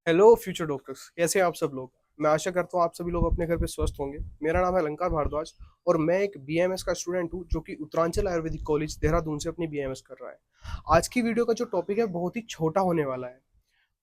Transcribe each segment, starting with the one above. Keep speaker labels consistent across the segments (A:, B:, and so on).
A: Hello future doctors, कैसे हैं आप सब लोग। मैं आशा करता हूँ आप सभी लोग अपने घर पे स्वस्थ होंगे। मेरा नाम है अलंकार भारद्वाज और मैं एक बीएमएस का स्टूडेंट हूँ जो कि उत्तरांचल आयुर्वेदिक कॉलेज देहरादून से अपनी बीएमएस कर रहा है। आज की वीडियो का जो टॉपिक है बहुत ही छोटा होने वाला है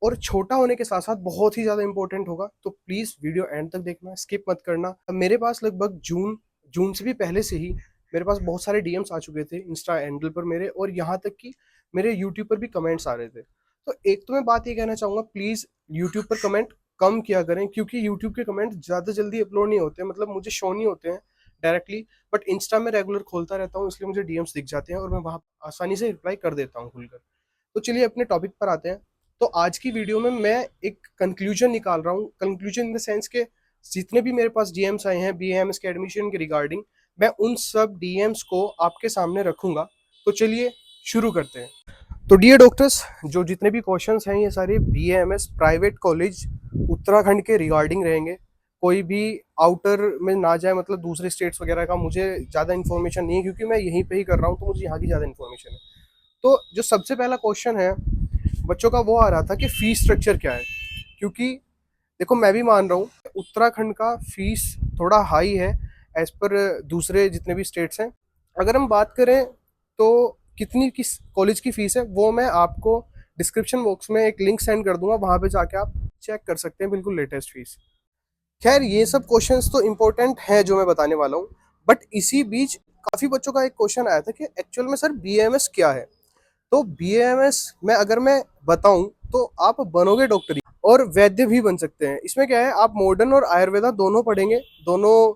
A: और छोटा होने के साथ साथ बहुत ही ज़्यादा इंपॉर्टेंट होगा, तो प्लीज़ वीडियो एंड तक देखना, स्किप मत करना। मेरे पास लगभग जून जून से भी पहले से ही मेरे पास बहुत सारे डीएम्स आ चुके थे इंस्टा हैंडल पर मेरे, और यहाँ तक कि मेरे यूट्यूब पर भी कमेंट्स आ रहे थे। तो एक तो मैं बात ये कहना चाहूँगा, प्लीज़ यूट्यूब पर कमेंट कम किया करें क्योंकि यूट्यूब के कमेंट ज़्यादा जल्दी अपलोड नहीं होते, मतलब मुझे शो नहीं होते हैं डायरेक्टली। बट इंस्टा में रेगुलर खोलता रहता हूँ, इसलिए मुझे डीएम्स दिख जाते हैं और मैं वहाँ आसानी से रिप्लाई कर देता हूँ खुलकर। तो चलिए अपने टॉपिक पर आते हैं। तो आज की वीडियो में मैं एक कंक्लूजन निकाल रहा हूँ, कंक्लूजन इन द सेंस के जितने भी मेरे पास डीएम्स आए हैं बीएमएस के एडमिशन के रिगार्डिंग, मैं उन सब डीएम्स को आपके सामने रखूंगा। तो चलिए शुरू करते हैं। तो डियर डॉक्टर्स, जो जितने भी क्वेश्चंस हैं ये सारे बीएमएस प्राइवेट कॉलेज उत्तराखंड के रिगार्डिंग रहेंगे। कोई भी आउटर में ना जाए, मतलब दूसरे स्टेट्स वगैरह का मुझे ज़्यादा इन्फॉर्मेशन नहीं है क्योंकि मैं यहीं पे ही कर रहा हूँ, तो मुझे यहाँ की ज़्यादा इन्फॉर्मेशन है। तो जो सबसे पहला क्वेश्चन है बच्चों का वो आ रहा था कि फीस स्ट्रक्चर क्या है। क्योंकि देखो, मैं भी मान रहा हूँ उत्तराखंड का फीस थोड़ा हाई है एज पर दूसरे जितने भी स्टेट्स हैं। अगर हम बात करें तो कितनी किस कॉलेज की फीस है वो मैं आपको डिस्क्रिप्शन बॉक्स में एक लिंक सेंड कर दूंगा, वहां पे जाके आप चेक कर सकते हैं बिल्कुल लेटेस्ट फीस। खैर, ये सब क्वेश्चंस तो इम्पोर्टेंट है जो मैं बताने वाला हूँ, बट इसी बीच काफ़ी बच्चों का एक क्वेश्चन आया था कि एक्चुअल में सर बीएमएस क्या है। तो बीएमएस में अगर मैं बताऊं तो आप बनोगे डॉक्टर ही और वैद्य भी बन सकते हैं। इसमें क्या है, आप मॉडर्न और आयुर्वेदा दोनों पढ़ेंगे, दोनों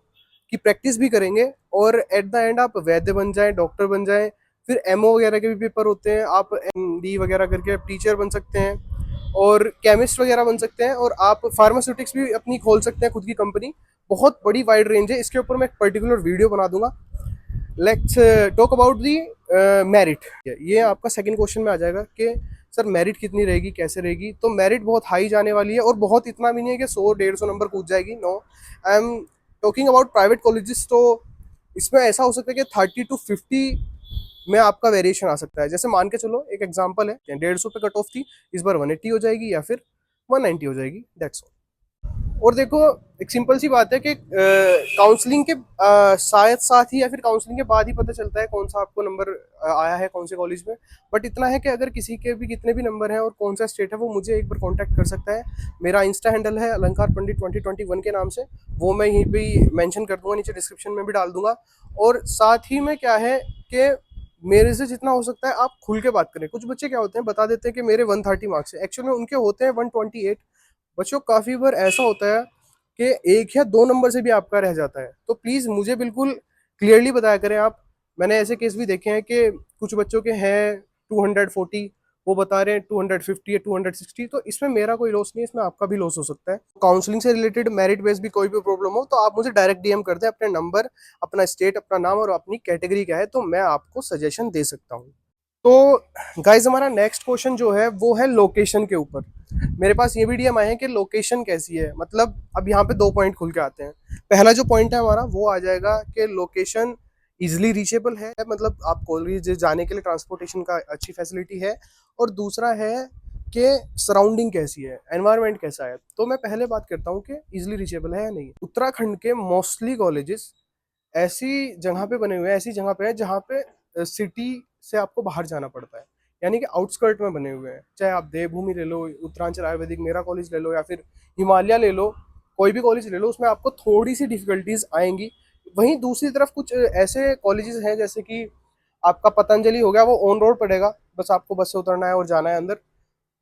A: की प्रैक्टिस भी करेंगे और एट द एंड आप वैद्य बन जाएं, डॉक्टर बन जाएं। फिर एमओ वगैरह के भी पेपर होते हैं, आप एमडी वगैरह करके टीचर बन सकते हैं और केमिस्ट वगैरह बन सकते हैं, और आप फार्मास्यूटिक्स भी अपनी खोल सकते हैं खुद की कंपनी। बहुत बड़ी वाइड रेंज है, इसके ऊपर मैं एक पर्टिकुलर वीडियो बना दूंगा। Let's talk about the merit. ये आपका सेकंड क्वेश्चन में आ जाएगा कि सर मेरिट कितनी रहेगी, कैसे रहेगी। तो मेरिट बहुत हाई जाने वाली है और बहुत इतना भी नहीं है कि 100-150 नंबर कूद जाएगी। No, I am talking about private colleges. तो इसमें ऐसा हो सकता है कि 30 to 50 में आपका वेरिएशन आ सकता है। जैसे मान के चलो, एक एग्जांपल है, 150 पे कट ऑफ थी, इस बार 180 हो जाएगी या फिर 190 हो जाएगी, दैट्स ऑल। और देखो, एक सिंपल सी बात है कि काउंसलिंग के शायद साथ ही या फिर काउंसलिंग के बाद ही पता चलता है कौन सा आपको नंबर आया है कौन से कॉलेज में। बट इतना है कि अगर किसी के भी कितने भी नंबर हैं और कौन सा स्टेट है, वो मुझे एक बार कांटेक्ट कर सकता है। मेरा इंस्टा हैंडल है अलंकार पंडित 2021 के नाम से, वो मैं यहीं पे मेंशन कर दूंगा, नीचे डिस्क्रिप्शन में भी डाल दूंगा। और साथ ही में क्या है कि मेरे से जितना हो सकता है आप खुल के बात करें। कुछ बच्चे क्या होते हैं, बता देते हैं कि मेरे 130 मार्क्स है, एक्चुअल में उनके होते हैं 128। बच्चों, काफ़ी बार ऐसा होता है कि एक या दो नंबर से भी आपका रह जाता है, तो प्लीज़ मुझे बिल्कुल क्लियरली बताया करें आप। मैंने ऐसे केस भी देखे हैं कि कुछ बच्चों के हैं 240, वो बता रहे हैं 250 या 260, तो इसमें मेरा कोई लॉस नहीं है, इसमें आपका भी लॉस हो सकता है। काउंसलिंग से रिलेटेड मेरिट बेस भी कोई भी प्रॉब्लम हो तो आप मुझे डायरेक्ट डीएम कर दें, अपने नंबर, अपना स्टेट, अपना नाम और अपनी कैटेगरी क्या है, तो मैं आपको सजेशन दे सकता हूँ। तो गाइज, हमारा नेक्स्ट क्वेश्चन जो है वो है लोकेशन के ऊपर। मेरे पास ये भी डीएम आए हैं कि लोकेशन कैसी है। मतलब अब यहाँ पे दो पॉइंट खुल के आते हैं। पहला जो पॉइंट है हमारा वो आ जाएगा कि लोकेशन इजिली रीचेबल है, मतलब आप कॉलेज जाने के लिए ट्रांसपोर्टेशन का अच्छी फैसिलिटी है। और दूसरा है कि सराउंडिंग कैसी है, एनवायरनमेंट कैसा है। तो मैं पहले बात करता हूँ कि इजिली रीचेबल है या नहीं। उत्तराखंड के मोस्टली कॉलेजेस ऐसी जगह पे बने हुए हैं, ऐसी जगह पे है जहाँ पे सिटी से आपको बाहर जाना पड़ता है, यानी कि आउटस्कर्ट में बने हुए हैं। चाहे आप देवभूमि ले लो, उत्तरांचल आयुर्वेदिक मेरा कॉलेज ले लो, या फिर हिमालय ले लो, कोई भी कॉलेज ले लो, उसमें आपको थोड़ी सी डिफिकल्टीज आएंगी। वहीं दूसरी तरफ कुछ ऐसे कॉलेजेस हैं जैसे कि आपका पतंजलि हो गया, वो ऑन रोड पड़ेगा, बस आपको बस से उतरना है और जाना है अंदर।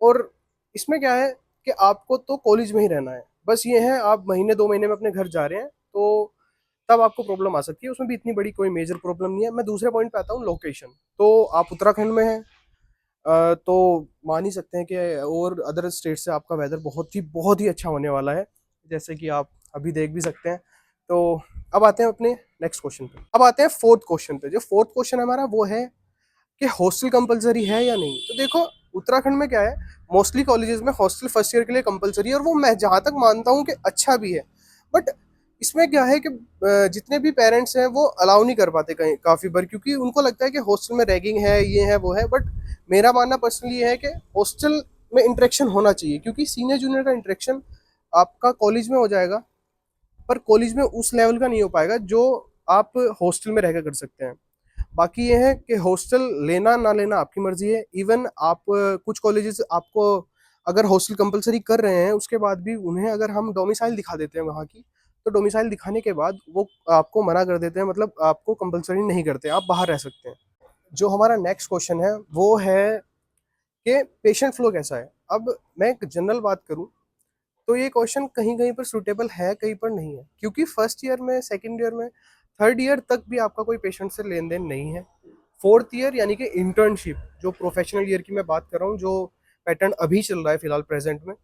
A: और इसमें क्या है कि आपको तो कॉलेज में ही रहना है, बस ये है आप महीने 2 महीने में अपने घर जा रहे हैं, तो तब आपको प्रॉब्लम आ सकती है। उसमें भी इतनी बड़ी कोई मेजर प्रॉब्लम नहीं है। मैं दूसरे पॉइंट पे आता हूँ, लोकेशन। तो आप उत्तराखंड में हैं, तो मान ही सकते हैं कि और अदर स्टेट से आपका वेदर बहुत ही अच्छा होने वाला है, जैसे कि आप अभी देख भी सकते हैं। तो अब आते हैं अपने नेक्स्ट क्वेश्चन पे। अब आते हैं फोर्थ क्वेश्चन पे। जो फोर्थ क्वेश्चन हमारा वो है कि हॉस्टल कंपलसरी है या नहीं। तो देखो, उत्तराखंड में क्या है, मोस्टली कॉलेजेस में हॉस्टल फर्स्ट ईयर के लिए कंपलसरी है, और वो मैं जहाँ तक मानता हूँ कि अच्छा भी है। बट इसमें क्या है कि जितने भी पेरेंट्स हैं वो अलाउ नहीं कर पाते कहीं काफ़ी बार, क्योंकि उनको लगता है कि हॉस्टल में रैगिंग है, ये है वो है। बट मेरा मानना पर्सनली ये है कि हॉस्टल में इंटरेक्शन होना चाहिए, क्योंकि सीनियर जूनियर का इंटरेक्शन आपका कॉलेज में हो जाएगा, पर कॉलेज में उस लेवल का नहीं हो पाएगा जो आप हॉस्टल में रहकर कर सकते हैं। बाकी ये है कि हॉस्टल लेना ना लेना आपकी मर्जी है। इवन आप कुछ कॉलेजेस आपको अगर हॉस्टल कंपलसरी कर रहे हैं, उसके बाद भी उन्हें अगर हम डोमिसाइल दिखा देते हैं वहाँ की, तो डोमिसाइल दिखाने के बाद वो आपको मना कर देते हैं, मतलब आपको कंपलसरी नहीं करते, आप बाहर रह सकते हैं। जो हमारा नेक्स्ट क्वेश्चन है वो है कि पेशेंट फ्लो कैसा है। अब मैं एक जनरल बात करूं तो ये क्वेश्चन कहीं कहीं पर सूटेबल है, कहीं पर नहीं है, क्योंकि फर्स्ट ईयर में, सेकंड ईयर में, थर्ड ईयर तक भी आपका कोई पेशेंट से लेन देन नहीं है। फोर्थ ईयर यानी कि इंटर्नशिप, जो प्रोफेशनल ईयर की मैं बात कर रहा हूँ, जो पैटर्न अभी चल रहा है फिलहाल प्रेजेंट में,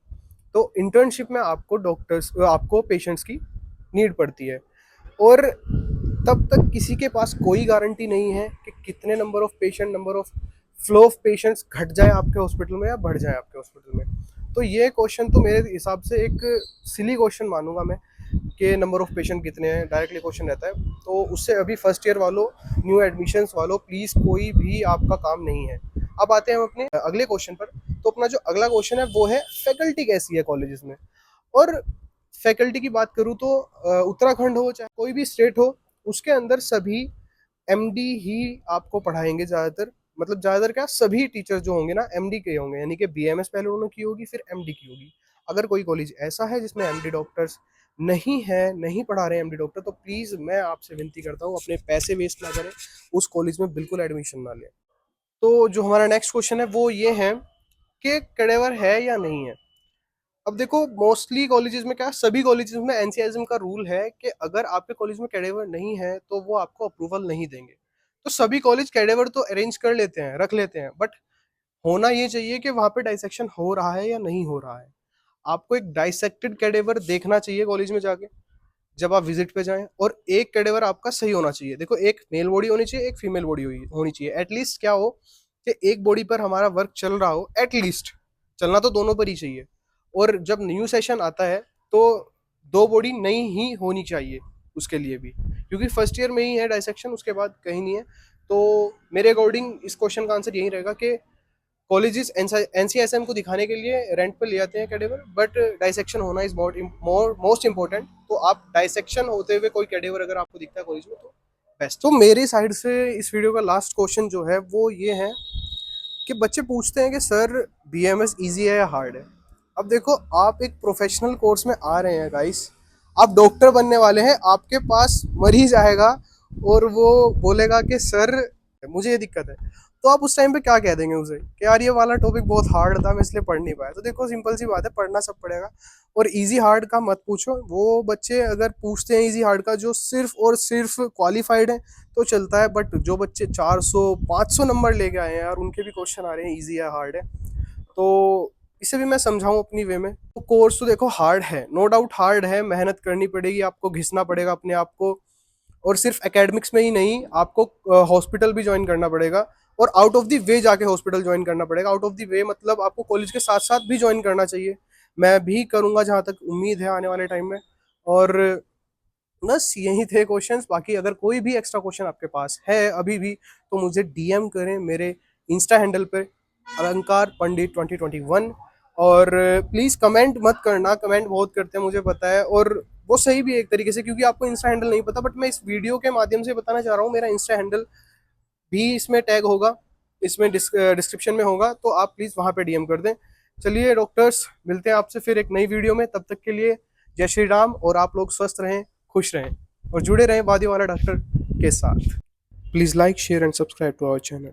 A: तो इंटर्नशिप में आपको डॉक्टर्स, आपको पेशेंट्स की नीड पड़ती है। और तब तक किसी के पास कोई गारंटी नहीं है कि कितने number of patient, number of flow of patients घट जाए आपके हॉस्पिटल में या बढ़ जाए आपके हॉस्पिटल में। तो ये क्वेश्चन तो मेरे हिसाब से एक सिली क्वेश्चन मानूंगा मैं, कि नंबर ऑफ पेशेंट कितने हैं, डायरेक्टली क्वेश्चन रहता है। तो उससे अभी फर्स्ट ईयर वालों, न्यू एडमिशन्स वालों, प्लीज़ कोई भी आपका काम नहीं है। अब आते हैं हम अपने अगले क्वेश्चन पर। तो अपना जो अगला क्वेश्चन है वो है फैकल्टी कैसी है कॉलेजेस में। और फैकल्टी की बात करूँ तो उत्तराखंड हो चाहे कोई भी स्टेट हो, उसके अंदर सभी एमडी ही आपको पढ़ाएंगे ज़्यादातर। मतलब ज़्यादातर क्या, सभी टीचर जो होंगे ना एमडी के होंगे, यानी कि बीएमएस पहले उन्होंने की होगी, फिर एमडी की होगी। अगर कोई कॉलेज ऐसा है जिसमें एमडी डॉक्टर्स नहीं है, नहीं पढ़ा रहे एमडी डॉक्टर, तो प्लीज़ मैं आपसे विनती करता हूँ, अपने पैसे वेस्ट ना करें, उस कॉलेज में बिल्कुल एडमिशन ना लें। तो जो हमारा नेक्स्ट क्वेश्चन है वो ये है कि कैडेवर है या नहीं है। अब देखो, मोस्टली कॉलेजेस में क्या, सभी कॉलेजेस में एनसीआईएसएम का रूल है कि अगर आपके कॉलेज में कैडेवर नहीं है तो वो आपको अप्रूवल नहीं देंगे। तो सभी कॉलेज कैडेवर तो अरेंज कर लेते हैं, रख लेते हैं, बट होना ये चाहिए कि वहाँ पे डाइसेक्शन हो रहा है या नहीं हो रहा है। आपको एक डाइसेक्टेड कैडेवर देखना चाहिए कॉलेज में जाके, जब आप विजिट पे जाएं। और एक कैडेवर आपका सही होना चाहिए। देखो, एक मेल बॉडी होनी चाहिए, एक फीमेल बॉडी होनी चाहिए। एटलीस्ट क्या हो कि एक बॉडी पर हमारा वर्क चल रहा हो, एटलीस्ट, चलना तो दोनों पर ही चाहिए। और जब न्यू सेशन आता है तो दो बॉडी नई ही होनी चाहिए उसके लिए भी, क्योंकि फर्स्ट ईयर में ही है डाइसेक्शन, उसके बाद कहीं नहीं है। तो मेरे अकॉर्डिंग इस क्वेश्चन का आंसर यही रहेगा कि कॉलेजेस एनसीएसएम को दिखाने के लिए रेंट पर ले जाते हैं कैडेवर, बट डाइसेक्शन होना इज मोस्ट इंपॉर्टेंट। तो आप डाइसेक्शन होते हुए कोई कैडेवर अगर आपको दिखता है कॉलेज में तो बेस्ट। तो मेरी साइड से इस वीडियो का लास्ट क्वेश्चन जो है वो ये है कि बच्चे पूछते हैं कि सर बीएमएस इजी है या हार्ड है। अब देखो, आप एक प्रोफेशनल कोर्स में आ रहे हैं गाइस, आप डॉक्टर बनने वाले हैं, आपके पास मरीज आएगा और वो बोलेगा कि सर मुझे ये दिक्कत है, तो आप उस टाइम पे क्या कह देंगे उसे कि यार ये वाला टॉपिक बहुत हार्ड था, मैं इसलिए पढ़ नहीं पाया। तो देखो, सिंपल सी बात है, पढ़ना सब पड़ेगा। और इजी हार्ड का मत पूछो। वो बच्चे अगर पूछते हैं इजी हार्ड का जो सिर्फ और सिर्फ क्वालिफाइड है तो चलता है, बट जो बच्चे 400 500 नंबर लेके आए हैं यार, उनके भी क्वेश्चन आ रहे हैं इजी या हार्ड है, तो इसे भी मैं समझाऊं अपनी वे में। तो कोर्स तो देखो हार्ड है, नो डाउट हार्ड है, मेहनत करनी पड़ेगी, आपको घिसना पड़ेगा अपने आप को। और सिर्फ एकेडमिक्स में ही नहीं, आपको हॉस्पिटल भी ज्वाइन करना पड़ेगा, और आउट ऑफ द वे जाके हॉस्पिटल ज्वाइन करना पड़ेगा। आउट ऑफ द वे मतलब आपको कॉलेज के साथ साथ भी ज्वाइन करना चाहिए। मैं भी करूंगा जहाँ तक उम्मीद है आने वाले टाइम में। और बस यही थे क्वेश्चंस। बाकी अगर कोई भी एक्स्ट्रा क्वेश्चन आपके पास है अभी भी, तो मुझे डीएम करें मेरे इंस्टा हैंडल पे, अलंकार पंडित 2021। और प्लीज़ कमेंट मत करना, कमेंट बहुत करते हैं मुझे पता है, और वो सही भी है एक तरीके से, क्योंकि आपको इंस्टा हैंडल नहीं पता। बट मैं इस वीडियो के माध्यम से बताना चाह रहा हूँ, मेरा इंस्टा हैंडल भी इसमें टैग होगा, इसमें डिस्क्रिप्शन में होगा, तो आप प्लीज़ वहाँ पे डीएम कर दें। चलिए डॉक्टर्स, मिलते हैं आपसे फिर एक नई वीडियो में। तब तक के लिए जय श्री राम, और आप लोग स्वस्थ रहें, खुश रहें, और जुड़े रहें वादी वाला डॉक्टर के साथ। Please like, share and subscribe to our channel.